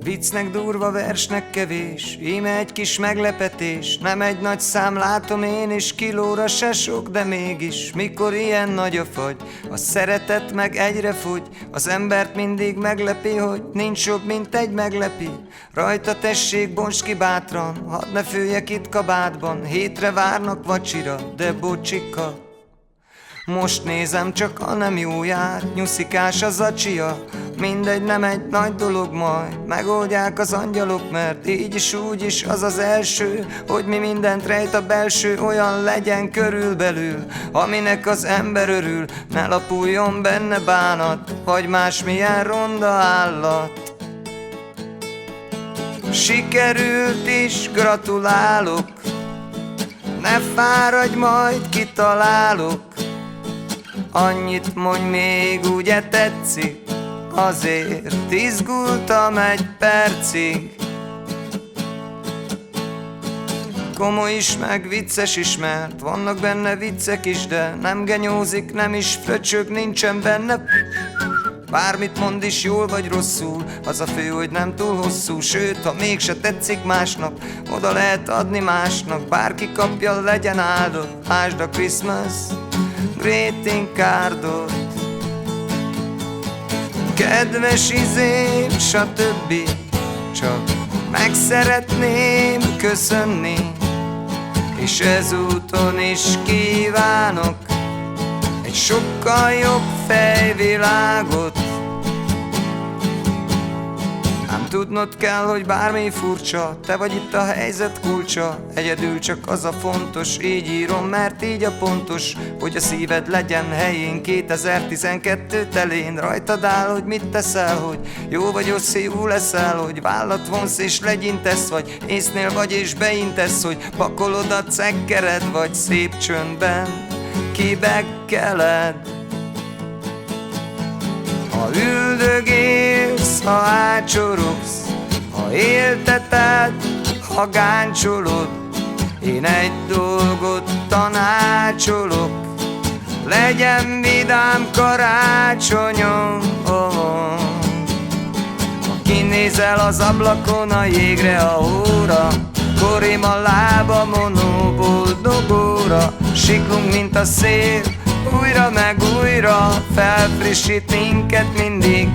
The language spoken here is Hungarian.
Viccnek durva, versnek kevés, íme egy kis meglepetés. Nem egy nagy szám, látom én is, kilóra se sok, de mégis. Mikor ilyen nagy a fagy, a szeretet meg egyre fogy. Az embert mindig meglepi, hogy nincs jobb, mint egy meglepi. Rajta tessék, bontsd ki bátran, hadd ne főjek itt kabátban. Hétre várnak vacsira, de bocsika. Most nézem, csak a nem jó jár, nyuszikás a zacsia. Mindegy, nem egy nagy dolog, majd megoldják az angyalok, mert így is úgy is az az első, hogy mi mindent rejt a belső, olyan legyen körülbelül, aminek az ember örül. Ne lapuljon benne bánat, vagy másmilyen ronda állat. Sikerült is, gratulálok, ne fáradj, majd kitalálok. Annyit mondj még, ugye tetszik? Azért izgultam egy percig. Komoly is, meg vicces is, mert vannak benne viccek is, de nem genyózik, nem is fröcsög, nincsen benne. Bármit mond is, jól vagy rosszul, az a fő, hogy nem túl hosszú. Sőt, ha mégse tetszik másnak, oda lehet adni másnak. Bárki kapja, legyen áldott. Lásd a Christmas greeting cardot. Kedves izém, stb. Csak meg szeretném köszönni, és ezúton is kívánok egy sokkal jobb fejvilágot. Ám tudnod kell, hogy bármi furcsa, te vagy itt a helyzet kulcsa. Egyedül csak az a fontos, így írom, mert így a pontos, hogy a szíved legyen helyén 2012 telén. Rajtad áll, hogy mit teszel, hogy jó vagy jó leszel, hogy vállat vonsz és legyintesz, vagy észnél vagy és beintesz, hogy pakolod a cekkered, vagy szép csöndben kibekkeled. Ha üldögélsz, ha ácsorogsz, ha élteted, ha gáncsolod, én egy dolgot tanácsolok, legyen vidám karácsonyom. Ha kinézel az ablakon a jégre, a hóra, korém a lábamon, ó boldog óra. Siklunk, mint a szél, újra meg újra, felfrissít minket mindig.